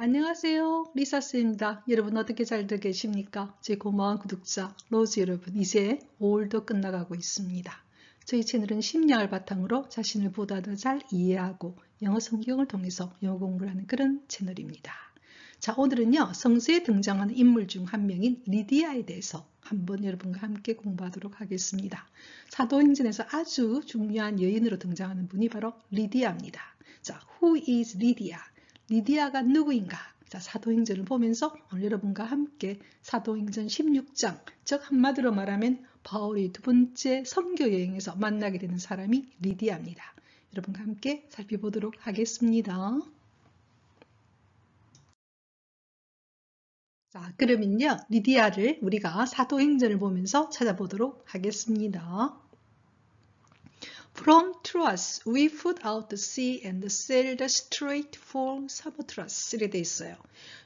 안녕하세요. 리사스입니다. 여러분 어떻게 잘들 계십니까? 제 고마운 구독자 로즈 여러분, 이제 5월도 끝나가고 있습니다. 저희 채널은 심리학을 바탕으로 자신을 보다 더 잘 이해하고 영어 성경을 통해서 영어 공부를 하는 그런 채널입니다. 자, 오늘은요, 성서에 등장하는 인물 중 한 명인 리디아에 대해서 한번 여러분과 함께 공부하도록 하겠습니다. 사도행전에서 아주 중요한 여인으로 등장하는 분이 바로 리디아입니다. 자, who is Lydia? 리디아가 누구인가? 자, 사도행전을 보면서 오늘 여러분과 함께 사도행전 16장, 즉 한마디로 말하면 바울이 두 번째 선교 여행에서 만나게 되는 사람이 리디아입니다. 여러분과 함께 살펴보도록 하겠습니다. 자, 그러면요, 리디아를 우리가 사도행전을 보면서 찾아보도록 하겠습니다. From Troas, we put out to sea and sailed straight for Samothrace. 이렇게 돼 있어요.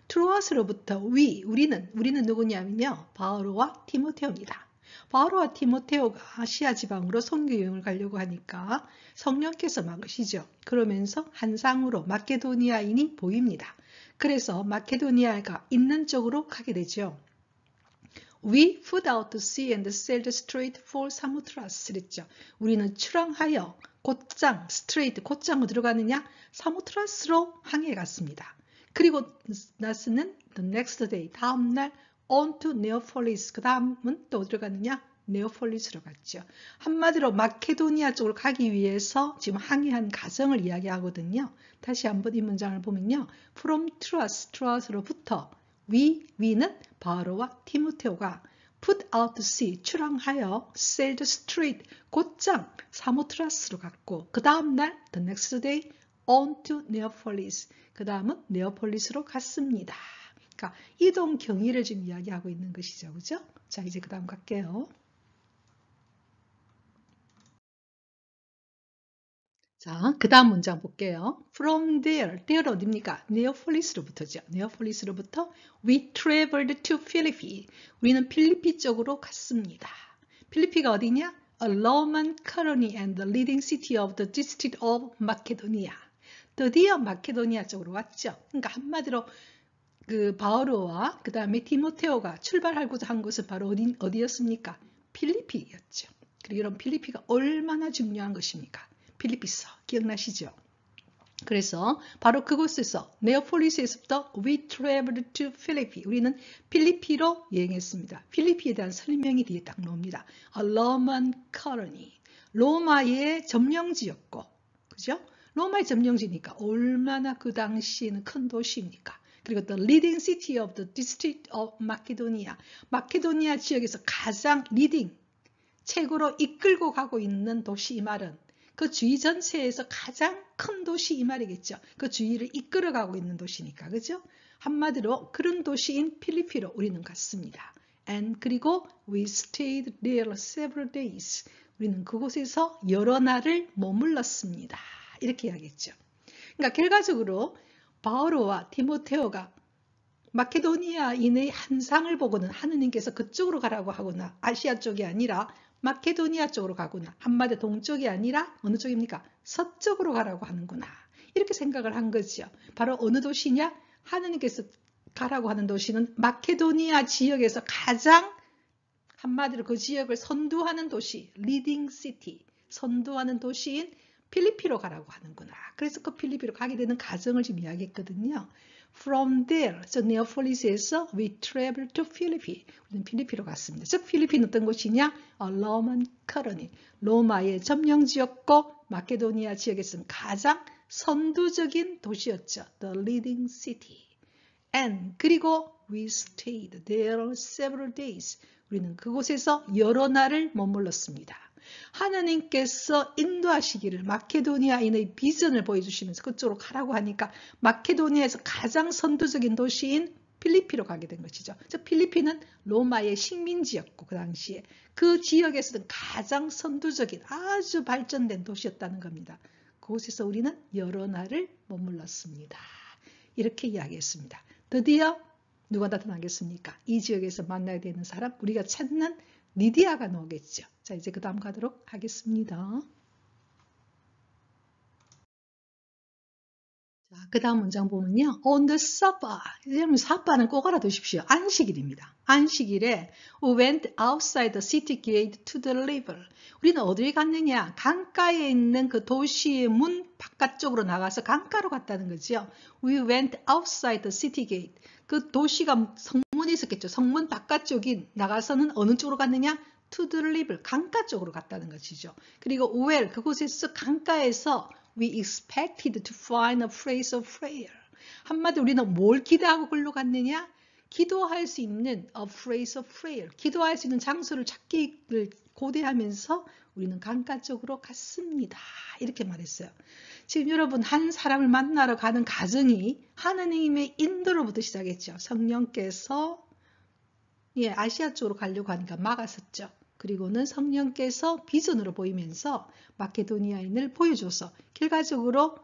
트로아스로부터 우리는 누구냐면요, 바오로와 티모테오입니다. 바오로와 티모테오가 아시아 지방으로 선교 여행을 가려고 하니까 성령께서 막으시죠. 그러면서 한상으로 마케도니아인이 보입니다. 그래서 마케도니아가 있는 쪽으로 가게 되죠. We put out to sea and sailed straight for Samothrace. 그랬죠. 우리는 출항하여 곧장, 곧장으로 들어가느냐? 사모트라스로 항해 갔습니다. 그리고 나스는 the next day, 다음날 on to Neapolis. 그 다음은 또 어디로 갔느냐? 네오폴리스로 갔죠. 한마디로 마케도니아 쪽으로 가기 위해서 지금 항해한 과정을 이야기하거든요. 다시 한번 이 문장을 보면요. From Troas로부터 위는 바오로와 티모테오가 put out to sea, 출항하여 sailed straight, 곧장 사모트라스로 갔고 그 다음날 the next day on to Neapolis, 그 다음은 네오폴리스로 갔습니다. 그러니까 이동 경위를 지금 이야기하고 있는 것이죠. 그죠? 자, 이제 그 다음 갈게요. 자, 그 다음 문장 볼게요. From there 어디입니까? 네오폴리스로부터죠. 네오폴리스로부터 we traveled to Philippi. 우리는 필리피 쪽으로 갔습니다. 필리피가 어디냐? A Roman colony and the leading city of the district of Macedonia. 드디어 마케도니아 쪽으로 왔죠. 그러니까 한마디로 그 바오로와 그 다음에 티모테오가 출발하고자 한 곳은 바로 어디였습니까? 필리피였죠. 그리고 이런 필리피가 얼마나 중요한 것입니까? 필리피서 기억나시죠? 그래서 바로 그곳에서 네오폴리스에서부터 we traveled to Philippi. 우리는 필리피로 여행했습니다. 필리피에 대한 설명이 뒤에 딱 나옵니다. A Roman colony. 로마의 점령지였고, 그죠? 로마의 점령지니까 얼마나 그 당시에는 큰 도시입니까? 그리고 the leading city of the district of Macedonia. 마케도니아 지역에서 가장 리딩, 최고로 이끌고 가고 있는 도시 이 말은 그 주위 전체에서 가장 큰 도시 이 말이겠죠. 그 주위를 이끌어가고 있는 도시니까, 그죠? 한마디로 그런 도시인 필리피로 우리는 갔습니다. And 그리고 we stayed there several days. 우리는 그곳에서 여러 날을 머물렀습니다. 이렇게 이야기했죠. 그러니까 결과적으로 바오로와 티모테오가 마케도니아인의 한상을 보고는 하느님께서 그쪽으로 가라고 하거나 아시아 쪽이 아니라 마케도니아 쪽으로 가구나. 한마디 동쪽이 아니라 어느 쪽입니까? 서쪽으로 가라고 하는구나. 이렇게 생각을 한 거죠. 바로 어느 도시냐? 하느님께서 가라고 하는 도시는 마케도니아 지역에서 가장 한마디로 그 지역을 선두하는 도시, 리딩 시티, 선두하는 도시인 필리피로 가라고 하는구나. 그래서 그 필리피로 가게 되는 과정을 지금 이야기했거든요. From there, 저 네오폴리스에서 we traveled to Philippi. 우리는 필리피로 갔습니다. 즉 필리피는 어떤 곳이냐? A Roman colony. 로마의 점령지였고 마케도니아 지역에서는 가장 선두적인 도시였죠. The leading city. And 그리고 we stayed there several days. 우리는 그곳에서 여러 날을 머물렀습니다. 하나님께서 인도하시기를 마케도니아인의 비전을 보여주시면서 그쪽으로 가라고 하니까 마케도니아에서 가장 선두적인 도시인 필리피로 가게 된 것이죠. 즉 필리피는 로마의 식민지였고 그 당시에 그 지역에서는 가장 선두적인 아주 발전된 도시였다는 겁니다. 그곳에서 우리는 여러 날을 머물렀습니다. 이렇게 이야기했습니다. 드디어 누가 나타나겠습니까? 이 지역에서 만나야 되는 사람, 우리가 찾는 리디아가 나오겠죠. 자, 이제 그 다음 가도록 하겠습니다. 그 다음 문장 보면요. On the Sabbath. 여러분, Sabbath는 꼭 알아두십시오. 안식일입니다. 안식일에 We went outside the city gate to the river. 우리는 어디에 갔느냐? 강가에 있는 그 도시의 문 바깥쪽으로 나가서 강가로 갔다는 거죠. We went outside the city gate. 그 도시가 성문이 있었겠죠. 성문 바깥쪽이 나가서는 어느 쪽으로 갔느냐? To the river. 강가 쪽으로 갔다는 것이죠. 그리고 where, 그곳에서 강가에서 We expected to find a place of prayer. 한마디로 우리는 뭘 기대하고 글로 갔느냐? 기도할 수 있는 a place of prayer. 기도할 수 있는 장소를 찾기를 고대하면서 우리는 강가 쪽으로 갔습니다. 이렇게 말했어요. 지금 여러분 한 사람을 만나러 가는 과정이 하나님의 인도로부터 시작했죠. 성령께서 아시아 쪽으로 가려고 하니까 막았었죠. 그리고는 성령께서 비전으로 보이면서 마케도니아인을 보여줘서 결과적으로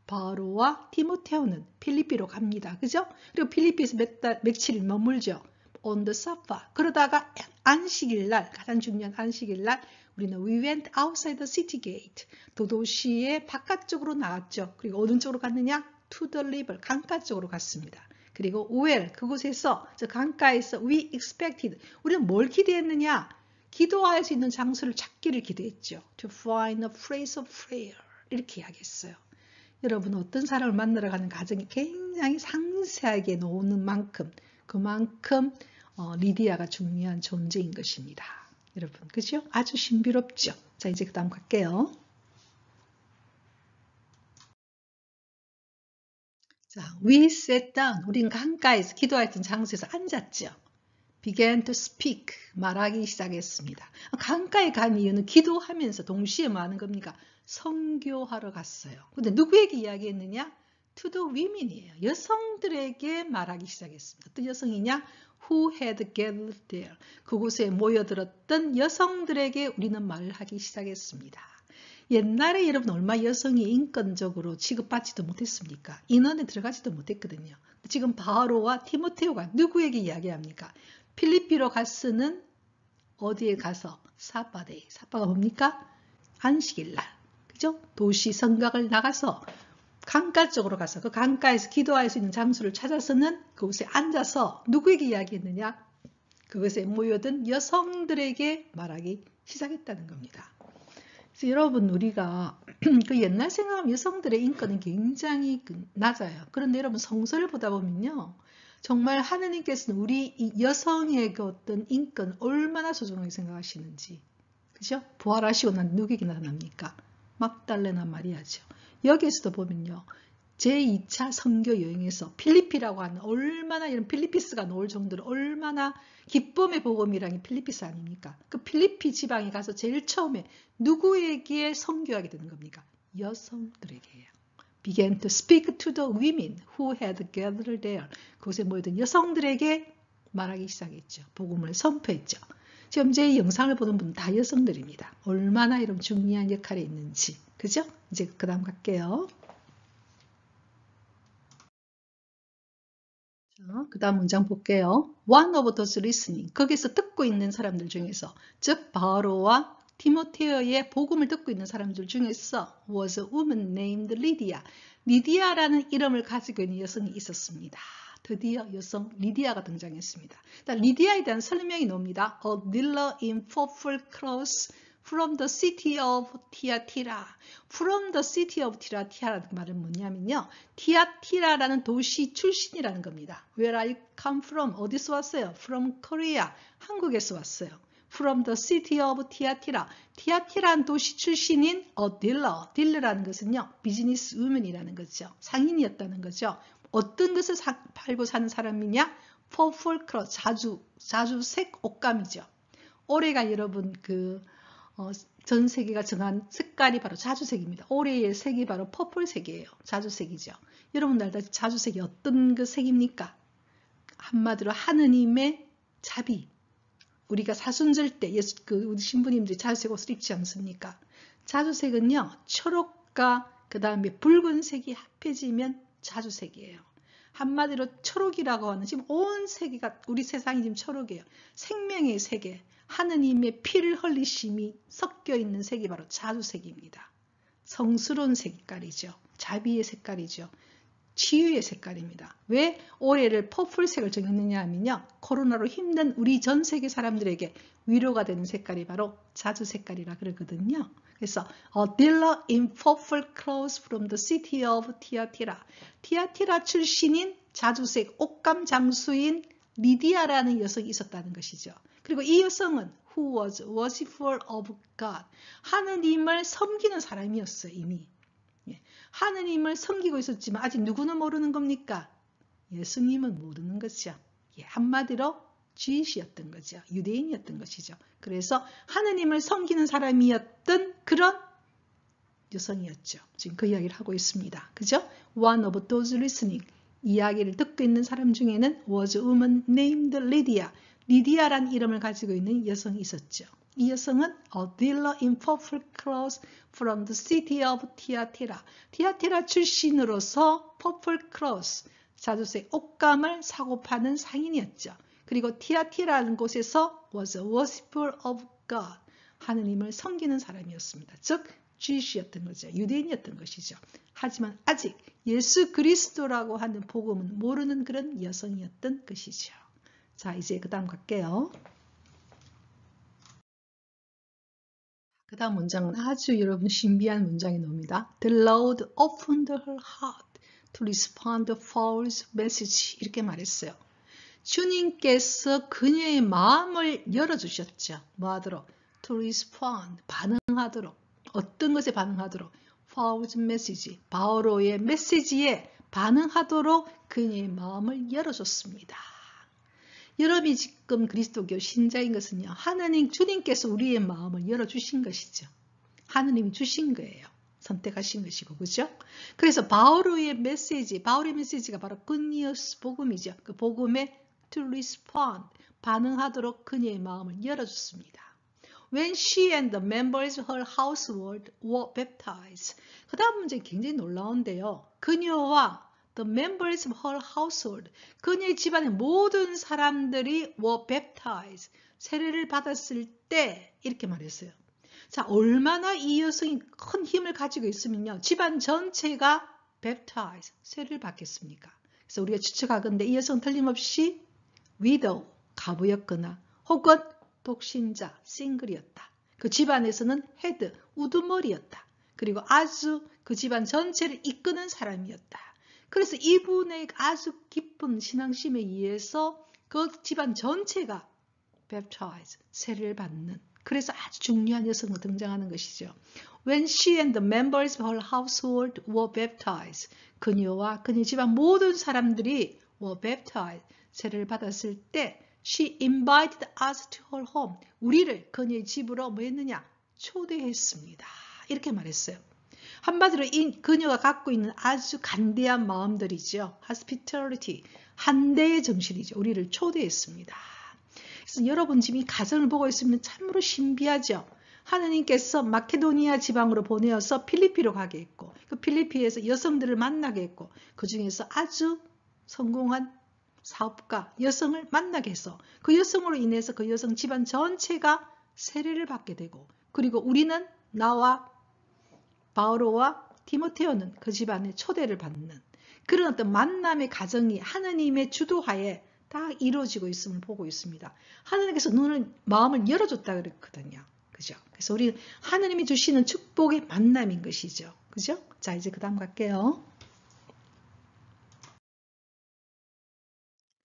바로와 디모테오는 필리피로 갑니다. 그죠? 그리고 필리피에서 며칠 머물죠. On the Sabbath. 그러다가 안식일 날, 가장 중요한 안식일 날 우리는 We went outside the city gate. 도시의 바깥쪽으로 나왔죠. 그리고 어느 쪽으로 갔느냐? To the river. 강가 쪽으로 갔습니다. 그리고 where, 그곳에서, 저 강가에서 we expected. 우리는 뭘 기대했느냐? 기도할 수 있는 장소를 찾기를 기대했죠. To find a place of prayer. 이렇게 이야기했어요. 여러분 어떤 사람을 만나러 가는 과정이 굉장히 상세하게 나오는 만큼 그만큼 리디아가 중요한 존재인 것입니다. 여러분 그죠? 아주 신비롭죠. 자 이제 그 다음 갈게요. 자, we sat down. 우리는 강가에서 기도했던 장소에서 앉았죠. began to speak. 말하기 시작했습니다. 강가에 간 이유는 기도하면서 동시에 뭐 하는 겁니까? 선교하러 갔어요. 근데 누구에게 이야기했느냐? To the women이에요. 여성들에게 말하기 시작했습니다. 어떤 여성이냐? Who had gathered there. 그곳에 모여들었던 여성들에게 우리는 말을 하기 시작했습니다. 옛날에 여러분 얼마 여성이 인권적으로 취급받지도 못했습니까? 인원에 들어가지도 못했거든요. 지금 바로와 티모테오가 누구에게 이야기합니까? 필리피로 갔으는 어디에 가서? 사바데이. 사바가 뭡니까? 안식일날. 그죠? 도시 성곽을 나가서 강가 쪽으로 가서 그 강가에서 기도할 수 있는 장소를 찾아서는 그곳에 앉아서 누구에게 이야기했느냐? 그것에 모여든 여성들에게 말하기 시작했다는 겁니다. 그래서 여러분 우리가 그 옛날 생각하면 여성들의 인권은 굉장히 낮아요. 그런데 여러분 성서를 보다 보면요. 정말 하느님께서는 우리 여성의 그 어떤 인권 얼마나 소중하게 생각하시는지. 그죠? 부활하시고 난 누구에게 나타납니까? 막달레나 마리아죠. 여기에서도 보면요. 제2차 선교 여행에서 필리피라고 하는 얼마나 이런 필리피스가 나올 정도로 얼마나 기쁨의 복음이라는 필리피스 아닙니까? 그 필리피 지방에 가서 제일 처음에 누구에게 선교하게 되는 겁니까? 여성들에게요. Began to speak to the women who had gathered there. 그곳에 모여든 여성들에게 말하기 시작했죠. 복음을 선포했죠. 지금 제 영상을 보는 분은 다 여성들입니다. 얼마나 이런 중요한 역할이 있는지. 그죠? 이제 그 다음 갈게요. 그 다음 문장 볼게요. One of those listening. 거기서 듣고 있는 사람들 중에서 즉 바로와 티모테오의 복음을 듣고 있는 사람들 중에서 was a woman named Lydia. 리디아라는 이름을 가지고 있는 여성이 있었습니다. 드디어 여성 리디아가 등장했습니다. 리디아에 대한 설명이 나옵니다. A dealer in purple clothes from the city of Thyatira. From the city of Thyatira라는 말은 뭐냐면요. 티아티라라는 도시 출신이라는 겁니다. Where I come from. 어디서 왔어요? From Korea. 한국에서 왔어요. From the city of Thyatira. 티아티라는 도시 출신인 a dealer. dealer라는 것은요. 비즈니스 우먼이라는 거죠. 상인이었다는 거죠. 어떤 것을 팔고 사는 사람이냐? Purple cloth. 자주색 옷감이죠. 올해가 여러분 전 세계가 정한 색깔이 바로 자주색입니다. 올해의 색이 바로 퍼플색이에요. 자주색이죠. 여러분 알다시피 자주색이 어떤 그 색입니까? 한마디로 하느님의 자비. 우리가 사순절 때 우리 신부님들이 자주색 옷을 입지 않습니까? 자주색은요. 초록과 그 다음에 붉은색이 합해지면 자주색이에요. 한마디로 초록이라고 하는 지금 온 세계가 우리 세상이 지금 초록이에요. 생명의 세계. 하느님의 피를 흘리심이 섞여 있는 색이 바로 자주색입니다. 성스러운 색깔이죠. 자비의 색깔이죠. 치유의 색깔입니다. 왜 올해를 퍼플색을 정했느냐 하면요. 코로나로 힘든 우리 전 세계 사람들에게 위로가 되는 색깔이 바로 자주 색깔이라 그러거든요. 그래서 A dealer in purple clothes from the city of Thyatira. 티아티라 출신인 자주색 옷감 장수인 리디아라는 여성이 있었다는 것이죠. 그리고 이 여성은 who was worshipful of God. 하느님을 섬기는 사람이었어요. 이미. 하느님을 섬기고 있었지만 아직 누구는 모르는 겁니까? 예수님은 모르는 거죠. 한마디로 G이었던 거죠. 유대인이었던 것이죠. 그래서 하느님을 섬기는 사람이었던 그런 여성이었죠. 지금 그 이야기를 하고 있습니다. 그죠? One of those listening. 이야기를 듣고 있는 사람 중에는 was a woman named Lydia. 리디아란 이름을 가지고 있는 여성이 있었죠. 이 여성은 a dealer in purple clothes from the city of Thyatira. 티아티라 출신으로서 purple clothes, 자주색 옷감을 사고 파는 상인이었죠. 그리고 티아티라는 곳에서 was a worshiper of God. 하느님을 섬기는 사람이었습니다. 즉 Jewish였던 거죠. 유대인이었던 것이죠. 하지만 아직 예수 그리스도라고 하는 복음은 모르는 그런 여성이었던 것이죠. 자, 이제 그 다음 갈게요. 그 다음 문장은 아주 여러분 신비한 문장이 나옵니다. The Lord opened her heart to respond to Paul's message. 이렇게 말했어요. 주님께서 그녀의 마음을 열어주셨죠. 뭐 하도록? To respond, 반응하도록. 어떤 것에 반응하도록? Paul's message, 바오로의 메시지에 반응하도록 그녀의 마음을 열어줬습니다. 여러분이 지금 그리스도교 신자인 것은요. 하나님 주님께서 우리의 마음을 열어주신 것이죠. 하나님이 주신 거예요. 선택하신 것이고, 그죠? 그래서 바오로의 메시지가 바로 굿뉴스 복음이죠. 그 복음에 to respond, 반응하도록 그녀의 마음을 열어줬습니다. When she and the members of her household were baptized. 그 다음 문제 굉장히 놀라운데요. 그녀와 the members of her household, 그녀의 집안의 모든 사람들이 were baptized, 세례를 받았을 때 이렇게 말했어요. 자, 얼마나 이 여성이 큰 힘을 가지고 있으면요. 집안 전체가 baptized, 세례를 받겠습니까? 그래서 우리가 추측하건대 이 여성은 틀림없이 widow, 가부였거나 혹은 독신자, 싱글이었다. 그 집안에서는 헤드, 우두머리였다. 그리고 아주 그 집안 전체를 이끄는 사람이었다. 그래서 이분의 아주 깊은 신앙심에 의해서 그 집안 전체가 baptized, 세례를 받는, 그래서 아주 중요한 여성으로 등장하는 것이죠. When she and the members of her household were baptized, 그녀와 그녀의 집안 모든 사람들이 were baptized, 세례를 받았을 때 she invited us to her home, 우리를 그녀의 집으로 뭐 했느냐? 초대했습니다. 이렇게 말했어요. 한마디로 이 그녀가 갖고 있는 아주 간대한 마음들이죠. hospitality, 한대의 정신이죠. 우리를 초대했습니다. 그래서 여러분 지금 이 가정을 보고 있으면 참으로 신비하죠. 하느님께서 마케도니아 지방으로 보내어서 필리피로 가게 했고, 그 필리피에서 여성들을 만나게 했고, 그 중에서 아주 성공한 사업가, 여성을 만나게 해서 그 여성으로 인해서 그 여성 집안 전체가 세례를 받게 되고, 그리고 우리는 나와 바오로와 디모테오는 그 집안에 초대를 받는 그런 어떤 만남의 과정이 하느님의 주도하에 다 이루어지고 있음을 보고 있습니다. 하느님께서 마음을 열어줬다 그랬거든요. 그죠? 그래서 우리 하느님이 주시는 축복의 만남인 것이죠. 그죠? 자, 이제 그 다음 갈게요.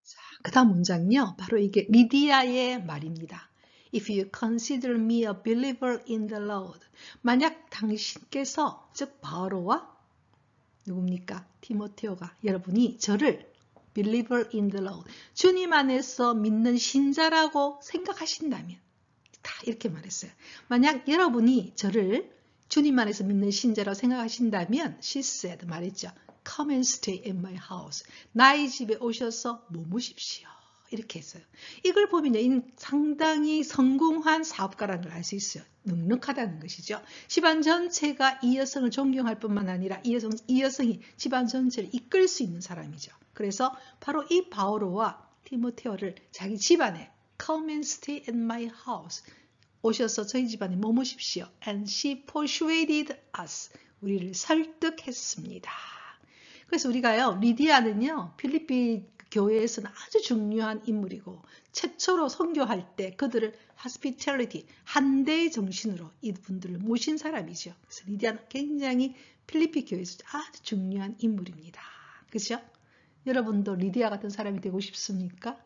자, 그 다음 문장은요. 바로 이게 리디아의 말입니다. If you consider me a believer in the Lord. 만약 당신께서, 즉 바오로와 누굽니까? 디모테오가 여러분이 저를 believer in the Lord, 주님 안에서 믿는 신자라고 생각하신다면, 다 이렇게 말했어요. 만약 여러분이 저를 주님 안에서 믿는 신자라고 생각하신다면, she said, 말했죠. Come and stay in my house. 나의 집에 오셔서 머무십시오. 이렇게 했어요. 이걸 보면 상당히 성공한 사업가라는 걸 알 수 있어요. 넉넉하다는 것이죠. 집안 전체가 이 여성을 존경할 뿐만 아니라 이 여성이 집안 전체를 이끌 수 있는 사람이죠. 그래서 바로 이 바오로와 디모테오를 자기 집안에 Come and stay in my house. 오셔서 저희 집안에 머무십시오. And she persuaded us. 우리를 설득했습니다. 그래서 우리가요, 리디아는요, 필리피 교회에서는 아주 중요한 인물이고, 최초로 선교할 때 그들을 hospitality, 한대의 정신으로 이분들을 모신 사람이죠. 그래서 리디아는 굉장히 필리피 교회에서 아주 중요한 인물입니다. 그죠? 여러분도 리디아 같은 사람이 되고 싶습니까?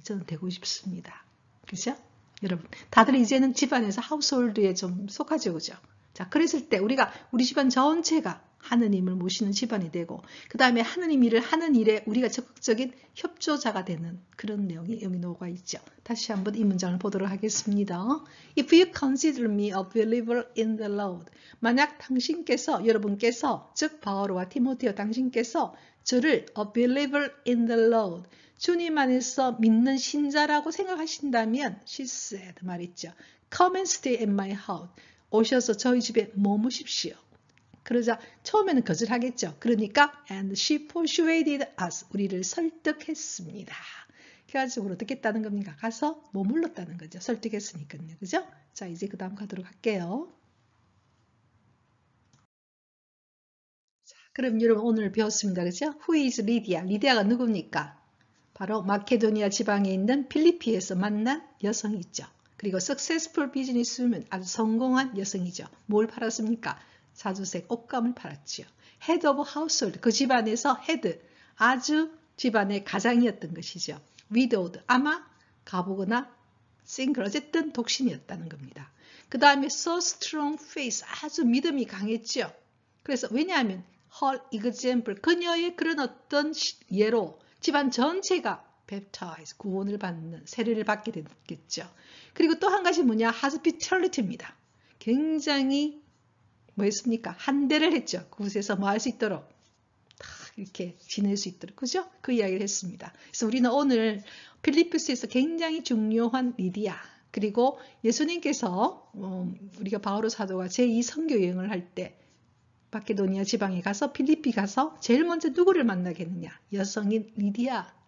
저는 되고 싶습니다. 그죠? 여러분, 다들 이제는 집안에서 하우스홀드에 좀 속하죠, 그죠? 자, 그랬을 때 우리 집안 전체가 하느님을 모시는 집안이 되고, 그 다음에 하느님 일을 하는 일에 우리가 적극적인 협조자가 되는 그런 내용이 여기 녹아 있죠. 다시 한번 이 문장을 보도록 하겠습니다. If you consider me a believer in the Lord, 만약 당신께서, 여러분께서, 즉 바오로와 티모테오 당신께서 저를 a believer in the Lord, 주님 안에서 믿는 신자라고 생각하신다면, she said 말했죠. Come and stay in my house. 오셔서 저희 집에 머무십시오. 그러자 처음에는 거절하겠죠. 그러니까 and she persuaded us. 우리를 설득했습니다. 결과적으로 어떻게 했다는 겁니까? 가서 머물렀다는 거죠. 설득했으니까요. 그죠? 자, 이제 그 다음 가도록 할게요. 자, 그럼 여러분 오늘 배웠습니다. 그죠? Who is Lydia? 리디아가 누굽니까? 바로 마케도니아 지방에 있는 필리피에서 만난 여성이죠. 그리고 successful businesswoman, 아주 성공한 여성이죠. 뭘 팔았습니까? 자주색 옷감을 팔았지요. head of household, 그 집안에서 head, 아주 집안의 가장이었던 것이죠. widowed, 아마 가보거나 single, 어쨌든 독신이었다는 겁니다. 그 다음에 so strong faith, 아주 믿음이 강했죠. 그래서 왜냐하면 her example, 그녀의 그런 어떤 예로 집안 전체가 baptize, 구원을 받는, 세례를 받게 됐겠죠. 그리고 또 한 가지 뭐냐, hospitality입니다. 굉장히 뭐였습니까? 한대를 했죠. 그곳에서 뭐 할 수 있도록 다 이렇게 지낼 수 있도록, 그죠? 그 이야기를 했습니다. 그래서 우리는 오늘 필리포스에서 굉장히 중요한 리디아, 그리고 예수님께서 우리가 바오로 사도가 제2 선교 여행을 할 때 마케도니아 지방에 가서 필리피 가서 제일 먼저 누구를 만나겠느냐? 여성인 리디아,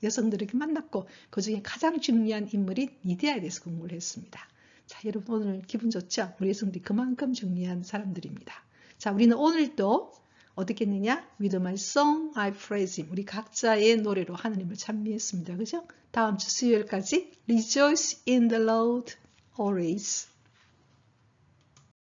여성들에게 만났고 그 중에 가장 중요한 인물이 리디아에 대해서 공부를 했습니다. 자, 여러분 오늘 기분 좋죠? 우리 여성들이 그만큼 중요한 사람들입니다. 자, 우리는 오늘도 어떻게 했느냐? With my song I praise him. 우리 각자의 노래로 하나님을 찬미했습니다. 그죠? 다음 주 수요일까지 Rejoice in the Lord always.